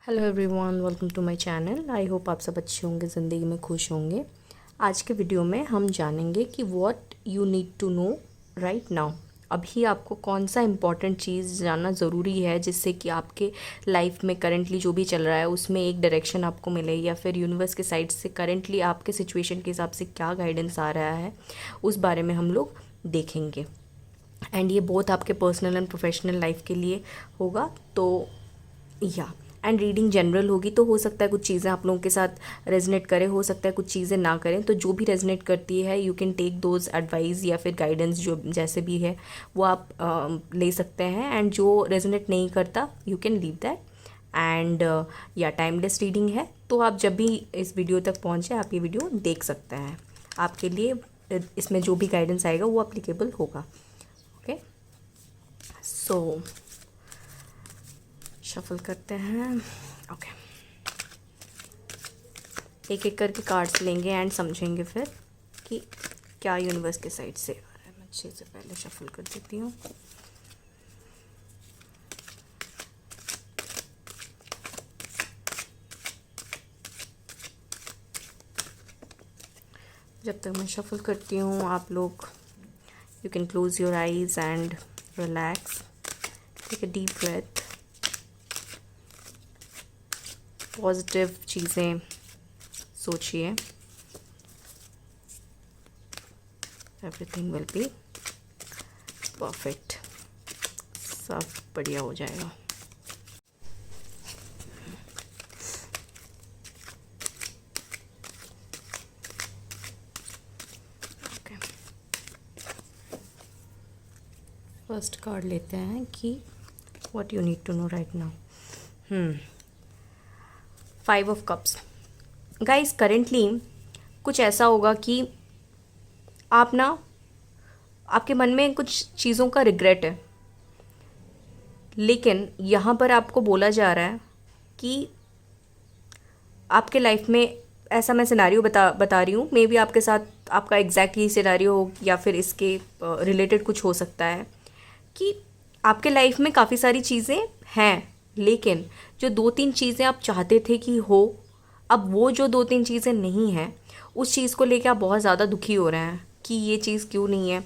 Hello everyone, welcome to my channel. I hope आप सब अच्छे होंगे, ज़िंदगी में खुश होंगे। आज के वीडियो में हम जानेंगे कि what you need to know right now. अभी आपको कौन सा इम्पॉर्टेंट चीज़ जानना ज़रूरी है जिससे कि आपके लाइफ में करंटली जो भी चल रहा है उसमें एक डायरेक्शन आपको मिले, या फिर यूनिवर्स के साइड से करंटली आपके सिचुएशन के हिसाब से क्या गाइडेंस आ रहा है, उस बारे में हम लोग देखेंगे। एंड ये बहुत आपके पर्सनल एंड प्रोफेशनल लाइफ के लिए होगा। तो या एंड रीडिंग जनरल होगी, तो हो सकता है कुछ चीज़ें आप लोगों के साथ रेजनेट करें, हो सकता है कुछ चीज़ें ना करें। तो जो भी रेजनेट करती है you can take those advice या फिर गाइडेंस, जो जैसे भी है वो आप ले सकते हैं। एंड जो रेजनेट नहीं करता you can leave that. And या टाइमलेस रीडिंग है, तो आप जब भी इस वीडियो तक पहुँचे आप ये वीडियो देख सकते हैं। आपके लिए इसमें जो भी गाइडेंस आएगा वो अप्लीकेबल होगा। ओके, सो शफल करते हैं। ओके, एक एक करके कार्ड्स लेंगे एंड समझेंगे फिर कि क्या यूनिवर्स के साइड से आ रहा है। मैं अच्छे से पहले शफल कर देती हूँ। जब तक मैं शफल करती हूँ आप लोग you can close your eyes and relax, take a deep breath. Positive चीज़ें सोचिए, एवरीथिंग विल बी परफेक्ट, सब बढ़िया हो जाएगा। ओके, फर्स्ट कार्ड लेते हैं कि what you need to know right now. 5 of cups. Guys, currently कुछ ऐसा होगा कि आप ना, आपके मन में कुछ चीज़ों का रिग्रेट है, लेकिन यहाँ पर आपको बोला जा रहा है कि आपके लाइफ में ऐसा, मैं सिनारियो बता रही हूँ, मे बी आपके साथ आपका एग्जैक्ट ही सिनारियो हो या फिर इसके रिलेटेड कुछ हो सकता है कि आपके लाइफ में काफ़ी सारी चीज़ें हैं, लेकिन जो 2-3 चीज़ें आप चाहते थे कि हो, अब वो जो 2-3 चीज़ें नहीं हैं, उस चीज़ को लेके आप बहुत ज़्यादा दुखी हो रहे हैं कि ये चीज़ क्यों नहीं है।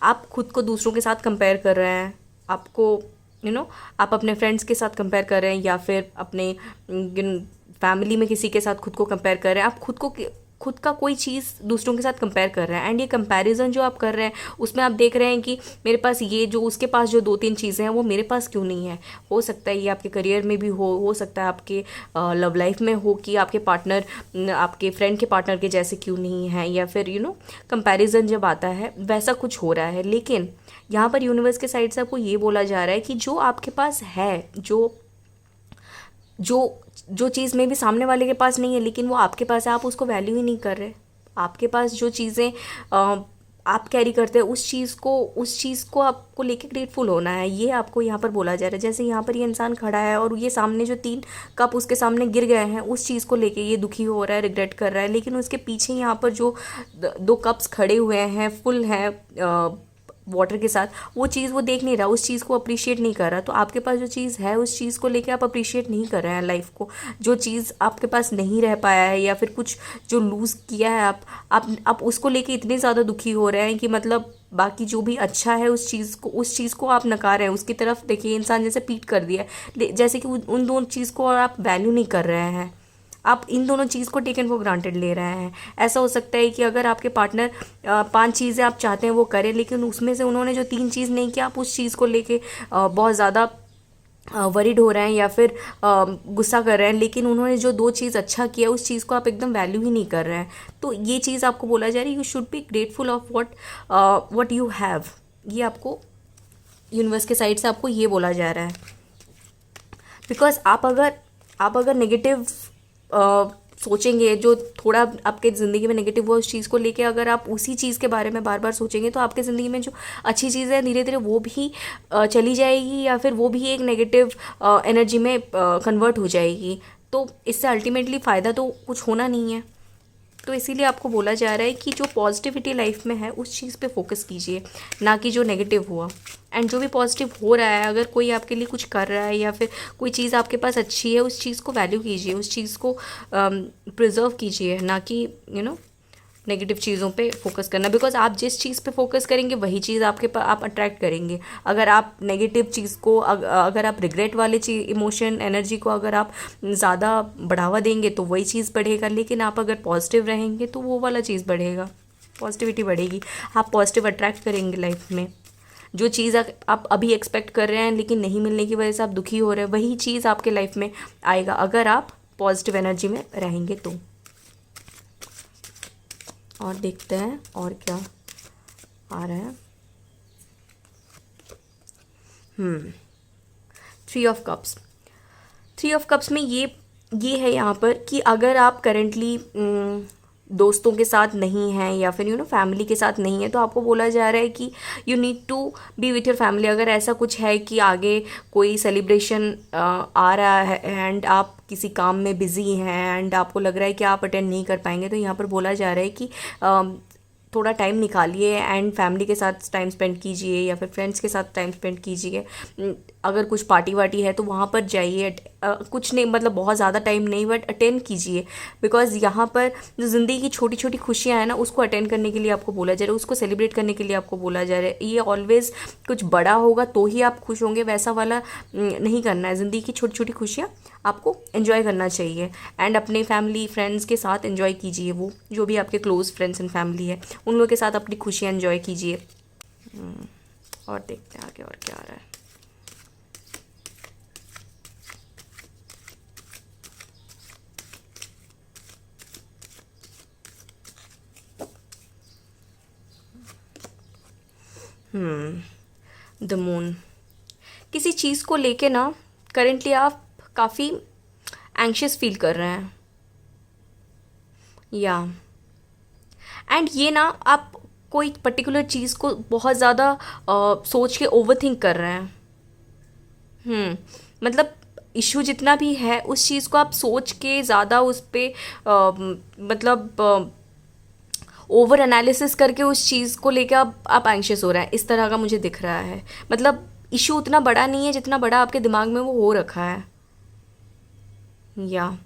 आप खुद को दूसरों के साथ कंपेयर कर रहे हैं, आपको आप अपने फ्रेंड्स के साथ कंपेयर कर रहे हैं, या फिर अपने फैमिली में किसी के साथ खुद को कंपेयर कर रहे हैं। आप खुद का कोई चीज़ दूसरों के साथ कंपेयर कर रहे हैं। एंड ये कंपैरिजन जो आप कर रहे हैं उसमें आप देख रहे हैं कि मेरे पास ये, जो उसके पास जो 2-3 चीज़ें हैं वो मेरे पास क्यों नहीं है। हो सकता है ये आपके करियर में भी हो सकता है आपके लव लाइफ में हो कि आपके पार्टनर आपके फ्रेंड के पार्टनर के जैसे क्यों नहीं है, या फिर कंपैरिजन जब आता है वैसा कुछ हो रहा है। लेकिन यहाँ पर यूनिवर्स के साइड से आपको ये बोला जा रहा है कि जो आपके पास है, जो जो जो चीज़ में भी सामने वाले के पास नहीं है लेकिन वो आपके पास है, आप उसको वैल्यू ही नहीं कर रहे। आपके पास जो चीज़ें आप कैरी करते हैं उस चीज़ को आपको लेके ग्रेटफुल होना है। ये आपको यहाँ पर बोला जा रहा है। जैसे यहाँ पर ये इंसान खड़ा है और ये सामने जो 3 कप उसके सामने गिर गए हैं, उस चीज़ को लेके ये दुखी हो रहा है, रिग्रेट कर रहा है, लेकिन उसके पीछे यहाँ पर जो 2 कप्स खड़े हुए हैं, फुल हैं वाटर के साथ, वो चीज़ वो देख नहीं रहा, उस चीज़ को अप्रिशिएट नहीं कर रहा। तो आपके पास जो चीज़ है उस चीज़ को लेके आप अप्रिशिएट नहीं कर रहे हैं लाइफ को। जो चीज़ आपके पास नहीं रह पाया है या फिर कुछ जो लूज़ किया है आप उसको लेके इतने ज़्यादा दुखी हो रहे हैं कि मतलब बाकी जो भी अच्छा है उस चीज़ को आप नकार रहे हैं। उसकी तरफ देखिए, इंसान जैसे पीट कर दिया है, जैसे कि उन दोनों चीज़ को और आप वैल्यू नहीं कर रहे हैं। आप इन दोनों चीज़ को टेकन फॉर ग्रांटेड ले रहे हैं। ऐसा हो सकता है कि अगर आपके पार्टनर 5 चीज़ें आप चाहते हैं वो करें, लेकिन उसमें से उन्होंने जो 3 चीज़ नहीं किया, आप उस चीज़ को लेके बहुत ज़्यादा वरीड हो रहे हैं या फिर गुस्सा कर रहे हैं, लेकिन उन्होंने जो 2 चीज़ अच्छा किया उस चीज़ को आप एकदम वैल्यू ही नहीं कर रहे हैं। तो ये चीज़ आपको बोला जा रहा है, you should be grateful of what you have. ये आपको यूनिवर्स के साइड से आपको ये बोला जा रहा है। बिकॉज आप अगर नेगेटिव सोचेंगे, जो थोड़ा आपके ज़िंदगी में नेगेटिव हुआ उस चीज़ को लेके अगर आप उसी चीज़ के बारे में बार बार सोचेंगे, तो आपके ज़िंदगी में जो अच्छी चीज़ें हैं धीरे धीरे वो भी चली जाएगी, या फिर वो भी एक नेगेटिव एनर्जी में कन्वर्ट हो जाएगी। तो इससे अल्टीमेटली फ़ायदा तो कुछ होना नहीं है। तो इसीलिए आपको बोला जा रहा है कि जो पॉजिटिविटी लाइफ में है उस चीज़ पे फोकस कीजिए, ना कि जो नेगेटिव हुआ। एंड जो भी पॉजिटिव हो रहा है, अगर कोई आपके लिए कुछ कर रहा है या फिर कोई चीज़ आपके पास अच्छी है, उस चीज़ को वैल्यू कीजिए, उस चीज़ को प्रिजर्व कीजिए, ना कि नेगेटिव चीज़ों पे फोकस करना। बिकॉज आप जिस चीज़ पे फोकस करेंगे वही चीज़ आपके पास आप अट्रैक्ट करेंगे। अगर आप नेगेटिव चीज़ को अगर आप रिग्रेट वाले चीज इमोशन एनर्जी को अगर आप ज़्यादा बढ़ावा देंगे तो वही चीज़ बढ़ेगा, लेकिन आप अगर पॉजिटिव रहेंगे तो वो वाला चीज़ बढ़ेगा, पॉजिटिविटी बढ़ेगी, आप पॉजिटिव अट्रैक्ट करेंगे लाइफ में। जो चीज़ आप अभी एक्सपेक्ट कर रहे हैं लेकिन नहीं मिलने की वजह से आप दुखी हो रहे हैं, वही चीज़ आपके लाइफ में आएगा अगर आप पॉजिटिव एनर्जी में रहेंगे तो। और देखते हैं और क्या आ रहा है। 3 ऑफ कप्स। 3 ऑफ कप्स में ये है यहाँ पर कि अगर आप करेंटली दोस्तों के साथ नहीं हैं या फिर फैमिली के साथ नहीं है, तो आपको बोला जा रहा है कि you need to be with your family. अगर ऐसा कुछ है कि आगे कोई सेलिब्रेशन आ रहा है एंड आप किसी काम में बिज़ी हैं एंड आपको लग रहा है कि आप अटेंड नहीं कर पाएंगे, तो यहाँ पर बोला जा रहा है कि थोड़ा टाइम निकालिए एंड फैमिली के साथ टाइम स्पेंड कीजिए या फिर फ्रेंड्स के साथ टाइम स्पेंड कीजिए। अगर कुछ पार्टी वार्टी है तो वहाँ पर जाइए, कुछ नहीं मतलब बहुत ज़्यादा टाइम नहीं बट अटेंड कीजिए। बिकॉज यहाँ पर जो ज़िंदगी की छोटी छोटी खुशियाँ हैं ना, उसको अटेंड करने के लिए आपको बोला जा रहा है, उसको सेलिब्रेट करने के लिए आपको बोला जा रहा है। ये ऑलवेज़ कुछ बड़ा होगा तो ही आप खुश होंगे वैसा वाला नहीं करना है। ज़िंदगी की छोटी छोटी खुशियाँ आपको एंजॉय करना चाहिए एंड अपने फैमिली फ्रेंड्स के साथ एंजॉय कीजिए। वो जो भी आपके क्लोज फ्रेंड्स एंड फैमिली है उन लोगों के साथ अपनी खुशियाँ एंजॉय कीजिए। और देखते हैं आगे और क्या आ रहा है। The moon. किसी चीज़ को लेके ना करेंटली आप काफ़ी एंग्शियस फील कर रहे हैं या एंड ये ना आप कोई पर्टिकुलर चीज़ को बहुत ज़्यादा सोच के ओवरथिंक कर रहे हैं। मतलब इशू जितना भी है उस चीज़ को आप सोच के ज़्यादा उस पर मतलब ओवर एनालिसिस करके उस चीज़ को लेकर आप एंग्शियस हो रहे हैं, इस तरह का मुझे दिख रहा है। मतलब इशू उतना बड़ा नहीं है जितना बड़ा आपके दिमाग में वो हो रखा है। या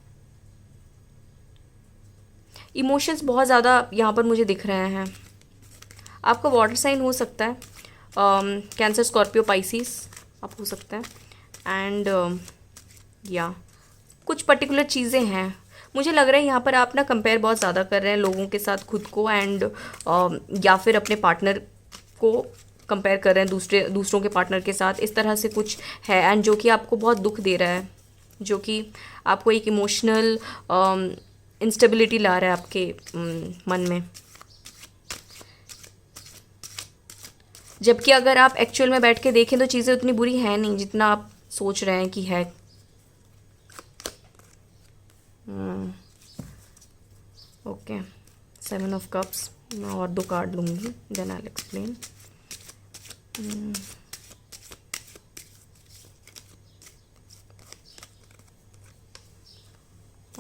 इमोशंस बहुत ज़्यादा यहाँ पर मुझे दिख रहे हैं। आपका वाटर साइन हो सकता है, कैंसर स्कॉर्पियो पाइसिस आप हो सकते हैं। एंड या कुछ पर्टिकुलर चीज़ें हैं, मुझे लग रहा है यहाँ पर आप ना कंपेयर बहुत ज़्यादा कर रहे हैं लोगों के साथ खुद को एंड या फिर अपने पार्टनर को कंपेयर कर रहे हैं दूसरों के पार्टनर के साथ, इस तरह से कुछ है एंड जो कि आपको बहुत दुख दे रहा है, जो कि आपको एक इमोशनल इंस्टेबिलिटी ला रहा है आपके मन में। जबकि अगर आप एक्चुअल में बैठ के देखें तो चीज़ें उतनी बुरी हैं नहीं जितना आप सोच रहे हैं कि है। Okay, 7 of cups. मैं और 2 कार्ड लूँगी, then I will explain.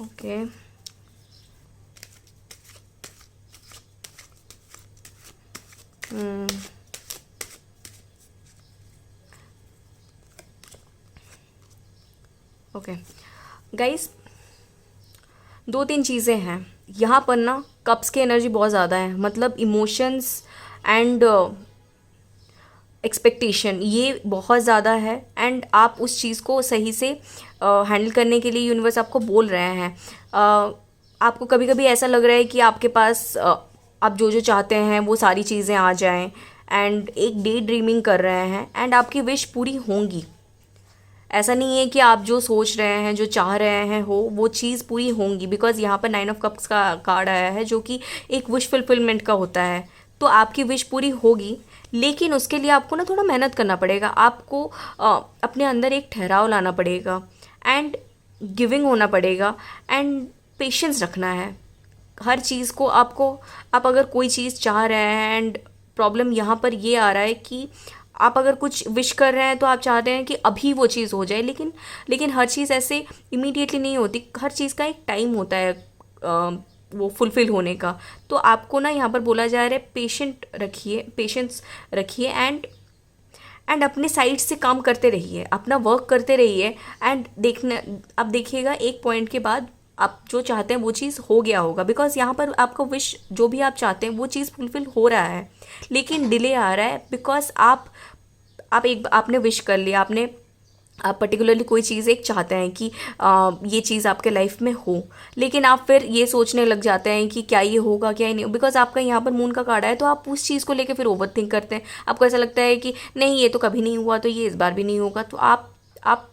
Okay, okay guys, 2-3 चीज़ें हैं यहाँ पर ना। कप्स की एनर्जी बहुत ज़्यादा है, मतलब इमोशंस एंड एक्सपेक्टेशन ये बहुत ज़्यादा है एंड आप उस चीज़ को सही से हैंडल करने के लिए यूनिवर्स आपको बोल रहे हैं। आपको कभी कभी ऐसा लग रहा है कि आपके पास आप जो जो चाहते हैं वो सारी चीज़ें आ जाएं एंड एक डे ड्रीमिंग कर रहे हैं एंड आपकी विश पूरी होंगी। ऐसा नहीं है कि आप जो सोच रहे हैं जो चाह रहे हैं हो वो चीज़ पूरी होंगी, बिकॉज यहाँ पर 9 ऑफ कप्स का कार्ड आया है जो कि एक विश फुलफिलमेंट का होता है। तो आपकी विश पूरी होगी, लेकिन उसके लिए आपको ना थोड़ा मेहनत करना पड़ेगा। आपको अपने अंदर एक ठहराव लाना पड़ेगा एंड गिविंग होना पड़ेगा एंड पेशेंस रखना है हर चीज़ को। आप अगर कोई चीज़ चाह रहे हैं एंड प्रॉब्लम यहाँ पर ये आ रहा है कि आप अगर कुछ विश कर रहे हैं तो आप चाहते हैं कि अभी वो चीज़ हो जाए, लेकिन हर चीज़ ऐसे इमीडिएटली नहीं होती। हर चीज़ का एक टाइम होता है वो फुलफ़िल होने का। तो आपको ना यहाँ पर बोला जा रहा है पेशेंस रखिए एंड अपने साइड से काम करते रहिए, अपना वर्क करते रहिए। एंड देखना, अब देखिएगा एक पॉइंट के बाद आप जो चाहते हैं वो चीज़ हो गया होगा, बिकॉज यहाँ पर आपका विश जो भी आप चाहते हैं वो चीज़ फुलफ़िल हो रहा है, लेकिन डिले आ रहा है बिकॉज आपने विश कर लिया, आप पर्टिकुलरली कोई चीज़ एक चाहते हैं कि ये चीज़ आपके लाइफ में हो, लेकिन आप फिर ये सोचने लग जाते हैं कि क्या ये होगा क्या ये नहीं, बिकॉज आपका यहाँ पर मून का कार्ड है, तो आप उस चीज़ को लेके फिर ओवर थिंक करते हैं। आपको ऐसा लगता है कि नहीं ये तो कभी नहीं हुआ, तो ये इस बार भी नहीं होगा। तो आप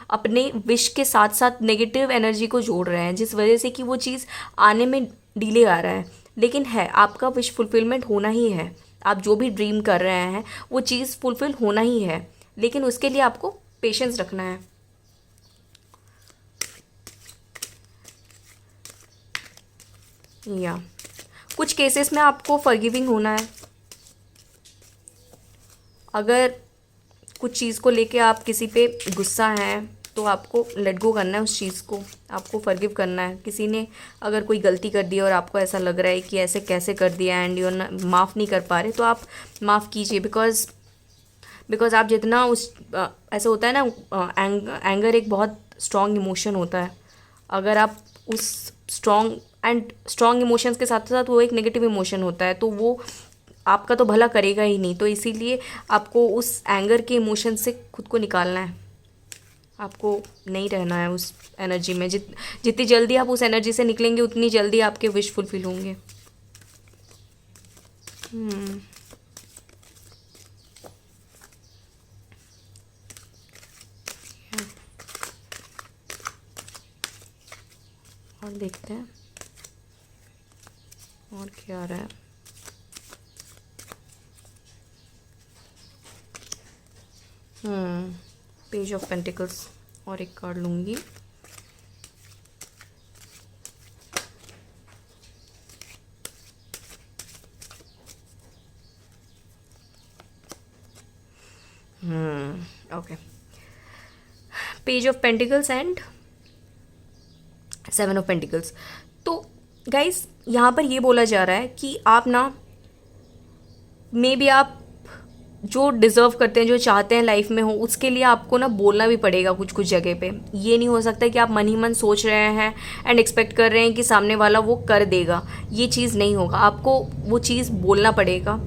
अपने विश के साथ साथ नेगेटिव एनर्जी को जोड़ रहे हैं, जिस वजह से कि वो चीज़ आने में डिले आ रहा है। लेकिन है, आपका विश फुलफिलमेंट होना ही है। आप जो भी ड्रीम कर रहे हैं वो चीज़ फुलफिल होना ही है, लेकिन उसके लिए आपको पेशेंस रखना है। या कुछ केसेस में आपको फॉरगिविंग होना है। अगर कुछ चीज़ को लेके आप किसी पे गुस्सा हैं तो आपको लेट गो करना है उस चीज़ को, आपको फॉरगिव करना है। किसी ने अगर कोई गलती कर दी और आपको ऐसा लग रहा है कि ऐसे कैसे कर दिया एंड यू माफ़ नहीं कर पा रहे, तो आप माफ़ कीजिए। बिकॉज आप जितना ऐसा होता है ना, एंगर एक बहुत स्ट्रॉन्ग इमोशन होता है। अगर आप उस स्ट्रॉन्ग इमोशंस के साथ साथ वो एक नेगेटिव इमोशन होता है, तो वो आपका तो भला करेगा ही नहीं। तो इसीलिए आपको उस एंगर के इमोशन से खुद को निकालना है, आपको नहीं रहना है उस एनर्जी में। जितनी जल्दी आप उस एनर्जी से निकलेंगे उतनी जल्दी आपके विश फुलफिल होंगे। और देखते हैं और क्या आ रहा है। पेज ऑफ पेंटिकल्स और एक कार्ड लूँगी। Okay, page of pentacles and 7 of pentacles. तो गाइस यहाँ पर ये बोला जा रहा है कि आप ना मे बी आप जो डिज़र्व करते हैं, जो चाहते हैं लाइफ में हो, उसके लिए आपको ना बोलना भी पड़ेगा कुछ कुछ जगह पे। ये नहीं हो सकता कि आप मन ही मन सोच रहे हैं एंड एक्सपेक्ट कर रहे हैं कि सामने वाला वो कर देगा। ये चीज़ नहीं होगा, आपको वो चीज़ बोलना पड़ेगा।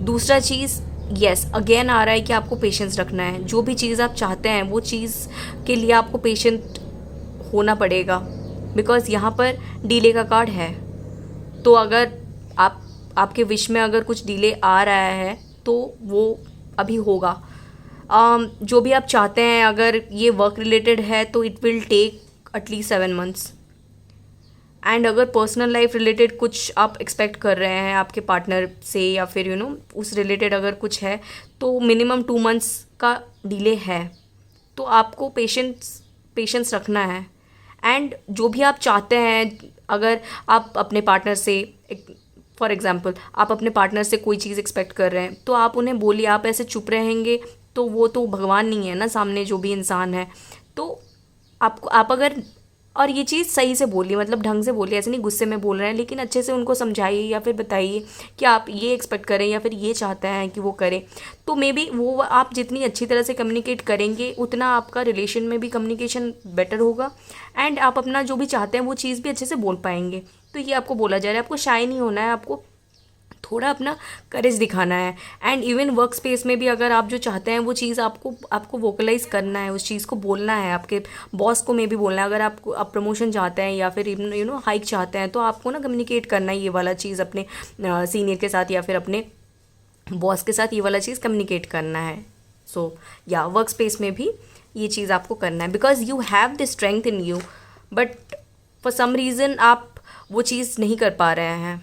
दूसरा चीज़, यस अगेन आ रहा है कि आपको पेशेंस रखना है। जो भी चीज़ आप चाहते हैं वो चीज़ के लिए आपको पेशेंट होना पड़ेगा, बिकॉज यहाँ पर डिले का कार्ड है। तो अगर आपके विश में अगर कुछ डिले आ रहा है तो वो अभी होगा। जो भी आप चाहते हैं, अगर ये वर्क रिलेटेड है तो it will take at least 7 months. And अगर पर्सनल लाइफ रिलेटेड कुछ आप एक्सपेक्ट कर रहे हैं आपके पार्टनर से या फिर उस रिलेटेड अगर कुछ है, तो मिनिमम 2 मंथ्स का डिले है। तो आपको पेशेंस रखना है। एंड जो भी आप चाहते हैं, अगर आप अपने पार्टनर से फॉर एग्ज़ाम्पल आप अपने पार्टनर से कोई चीज़ एक्सपेक्ट कर रहे हैं, तो आप उन्हें बोलिए। आप ऐसे चुप रहेंगे तो वो तो भगवान नहीं है ना, सामने जो भी इंसान है। तो आप अगर, और ये चीज़ सही से बोलिए, मतलब ढंग से बोलिए, ऐसे नहीं गुस्से में बोल रहे हैं, लेकिन अच्छे से उनको समझाइए या फिर बताइए कि आप ये एक्सपेक्ट करें या फिर ये चाहते हैं कि वो करें। तो मे बी वो आप जितनी अच्छी तरह से कम्युनिकेट करेंगे उतना आपका रिलेशन में भी कम्युनिकेशन बेटर होगा एंड आप अपना जो भी चाहते हैं वो चीज़ भी अच्छे से बोल पाएंगे। तो ये आपको बोला जा रहा है, आपको शाय नहीं होना है, आपको थोड़ा अपना करेज दिखाना है। एंड इवन वर्क स्पेस में भी अगर आप जो चाहते हैं वो चीज़ आपको वोकलाइज करना है, उस चीज़ को बोलना है, आपके बॉस को में भी बोलना है। अगर आप प्रमोशन चाहते हैं या फिर हाइक चाहते हैं, तो आपको ना कम्युनिकेट करना है ये वाला चीज़ अपने सीनियर के साथ या फिर अपने बॉस के साथ, ये वाला चीज़ कम्युनिकेट करना है। सो या वर्क स्पेस में भी ये चीज़ आपको करना है, because you have the strength in you, but for some reason आप वो चीज़ नहीं कर पा रहे हैं।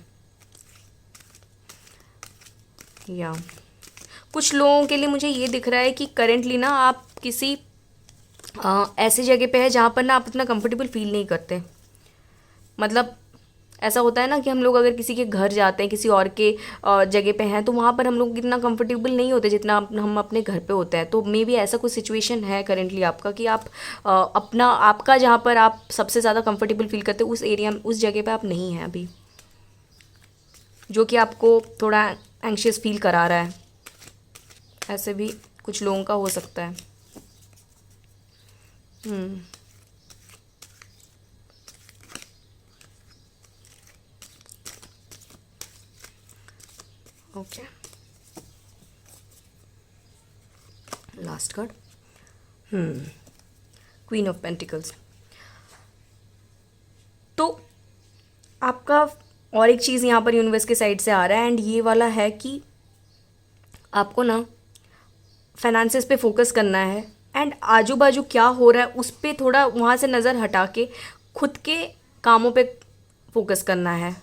या कुछ लोगों के लिए मुझे ये दिख रहा है कि करेंटली ना आप किसी ऐसी जगह पे है जहाँ पर ना आप इतना कंफर्टेबल फील नहीं करते। मतलब ऐसा होता है ना कि हम लोग अगर किसी के घर जाते हैं, किसी और के जगह पे हैं, तो वहाँ पर हम लोग इतना कंफर्टेबल नहीं होते जितना हम अपने घर पे होते हैं। तो मे बी ऐसा कुछ सिचुएशन है करेंटली आपका कि आप अपना आपका जहाँ पर आप सबसे ज़्यादा कंफर्टेबल फील करते हो उस एरिया में, उस जगह पे आप नहीं हैं अभी, जो कि आपको थोड़ा एंग्शियस फील करा रहा है। ऐसे भी कुछ लोगों का हो सकता है। Okay, last card, queen of pentacles. तो आपका और एक चीज़ यहाँ पर यूनिवर्स के साइड से आ रहा है, एंड ये वाला है कि आपको ना फाइनेंसेस पे फोकस करना है, एंड आजू बाजू क्या हो रहा है उस पर थोड़ा वहाँ से नज़र हटा के खुद के कामों पे फोकस करना है।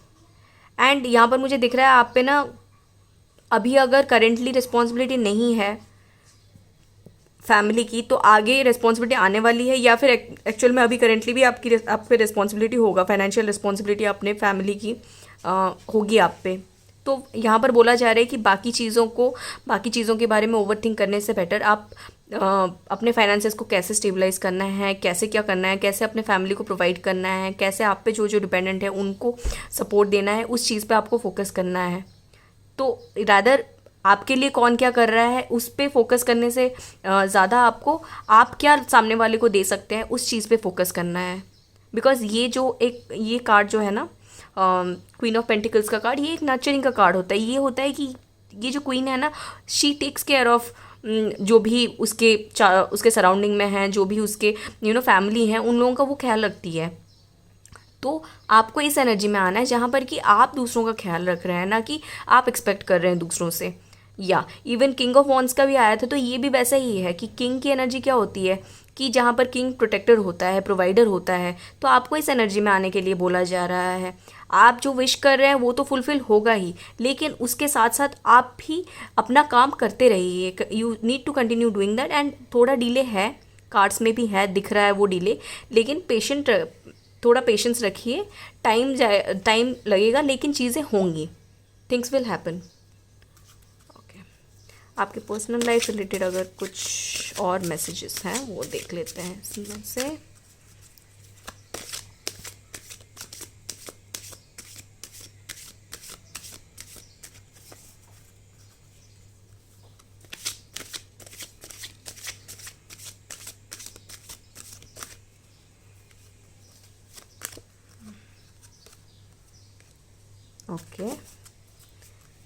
एंड यहाँ पर मुझे दिख रहा है आप पे ना अभी अगर करेंटली रिस्पॉन्सिबिलिटी नहीं है फैमिली की, तो आगे रिस्पॉन्सिबिलिटी आने वाली है, या फिर एक्चुअल में अभी करेंटली भी आप पे रिस्पॉन्सिबिलिटी होगा, फाइनेंशियल रिस्पॉन्सिबिलिटी अपने फैमिली की होगी आप पे। तो यहाँ पर बोला जा रहा है कि बाकी चीज़ों के बारे में ओवर थिंक करने से बेटर आप अपने फाइनेंसेस को कैसे स्टेबलाइज करना है, कैसे क्या करना है, कैसे अपने फैमिली को प्रोवाइड करना है, कैसे आप पे जो जो डिपेंडेंट है उनको सपोर्ट देना है, उस चीज़ पे आपको फोकस करना है। तो रादर आपके लिए कौन क्या कर रहा है उस पे फोकस करने से ज़्यादा आपको आप क्या सामने वाले को दे सकते हैं उस चीज़ पे फोकस करना है। बिकॉज ये कार्ड जो है ना, क्वीन ऑफ पेंटिकल्स का कार्ड, ये एक नर्चरिंग का कार्ड होता है। ये होता है कि ये जो क्वीन है ना, शी टेक्स केयर ऑफ जो भी उसके सराउंडिंग में हैं, जो भी उसके फैमिली हैं, उन लोगों का वो ख्याल रखती है। तो आपको इस एनर्जी में आना है जहाँ पर कि आप दूसरों का ख्याल रख रहे हैं, ना कि आप एक्सपेक्ट कर रहे हैं दूसरों से। या इवन किंग ऑफ वॉन्ड्स का भी आया था, तो ये भी वैसा ही है कि किंग की एनर्जी क्या होती है कि जहाँ पर किंग प्रोटेक्टर होता है, प्रोवाइडर होता है। तो आपको इस एनर्जी में आने के लिए बोला जा रहा है। आप जो विश कर रहे हैं वो तो फुलफिल होगा ही, लेकिन उसके साथ साथ आप भी अपना काम करते रहिए। You need to continue doing that, and थोड़ा डिले है, कार्ड्स में भी है, दिख रहा है वो डिले, लेकिन थोड़ा पेशेंस रखिए। टाइम लगेगा, लेकिन चीज़ें होंगी, थिंग्स विल हैपन। ओके, आपके पर्सनल लाइफ रिलेटेड अगर कुछ और मैसेजेस हैं वो देख लेते हैं इसमें से। ओके,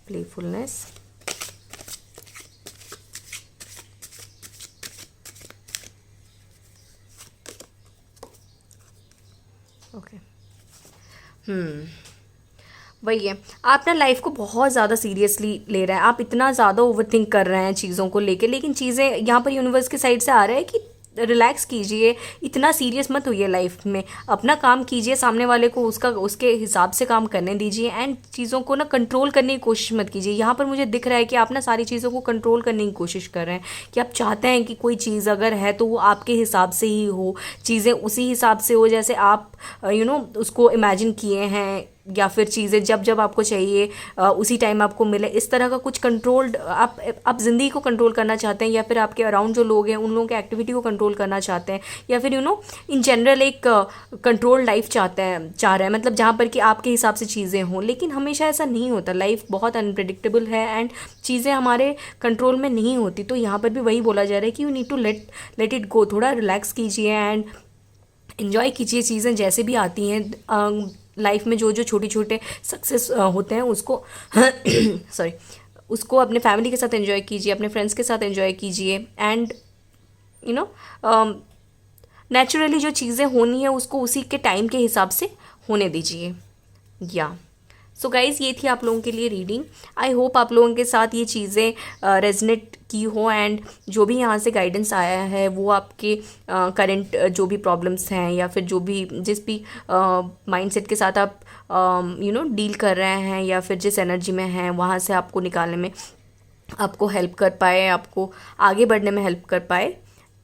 प्लेफुलनेस, ओके, वही है, आप ना लाइफ को बहुत ज़्यादा सीरियसली ले रहे हैं, आप इतना ज़्यादा ओवरथिंक कर रहे हैं चीज़ों को लेके, लेकिन चीज़ें यहाँ पर यूनिवर्स के साइड से आ रहा है कि रिलैक्स कीजिए, इतना सीरियस मत होइए लाइफ में, अपना काम कीजिए, सामने वाले को उसके हिसाब से काम करने दीजिए, एंड चीज़ों को ना कंट्रोल करने की कोशिश मत कीजिए। यहाँ पर मुझे दिख रहा है कि आप ना सारी चीज़ों को कंट्रोल करने की कोशिश कर रहे हैं, कि आप चाहते हैं कि कोई चीज़ अगर है तो वो आपके हिसाब से ही हो, चीज़ें उसी हिसाब से हो जैसे आप उसको इमेजिन किए हैं, या फिर चीज़ें जब जब आपको चाहिए उसी टाइम आपको मिले, इस तरह का कुछ कंट्रोल्ड आप ज़िंदगी को कंट्रोल करना चाहते हैं, या फिर आपके अराउंड जो लोग हैं उन लोगों के एक्टिविटी को कंट्रोल करना चाहते हैं, या फिर इन जनरल एक कंट्रोल लाइफ चाह रहे हैं, मतलब जहाँ पर कि आपके हिसाब से चीज़ें हों। लेकिन हमेशा ऐसा नहीं होता, लाइफ बहुत अनप्रिडिक्टेबल है, एंड चीज़ें हमारे कंट्रोल में नहीं होती। तो यहाँ पर भी वही बोला जा रहा है कि you need to let it go, थोड़ा रिलैक्स कीजिए एंड इन्जॉय कीजिए चीज़ें जैसे भी आती हैं लाइफ में। जो जो छोटे छोटे सक्सेस होते हैं उसको सॉरी उसको अपने फैमिली के साथ एंजॉय कीजिए, अपने फ्रेंड्स के साथ एंजॉय कीजिए, एंड नेचुरली जो चीज़ें होनी है उसको उसी के टाइम के हिसाब से होने दीजिए। या सो गाइज़, ये थी आप लोगों के लिए रीडिंग। आई होप आप लोगों के साथ ये चीज़ें रेजनेट की हो, एंड जो भी यहाँ से गाइडेंस आया है वो आपके करंट जो भी प्रॉब्लम्स हैं, या फिर जिस भी माइंडसेट के साथ आप डील कर रहे हैं, या फिर जिस एनर्जी में हैं वहाँ से आपको निकालने में आपको हेल्प कर पाए, आपको आगे बढ़ने में हेल्प कर पाए।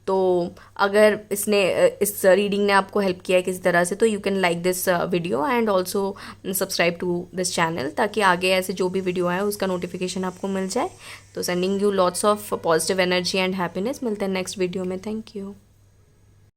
तो अगर इस रीडिंग ने आपको हेल्प किया है किसी तरह से, तो you can like this video and also subscribe to this channel, ताकि आगे ऐसे जो भी वीडियो आए उसका नोटिफिकेशन आपको मिल जाए। तो sending you lots of positive energy and happiness. मिलते हैं नेक्स्ट वीडियो में। Thank you.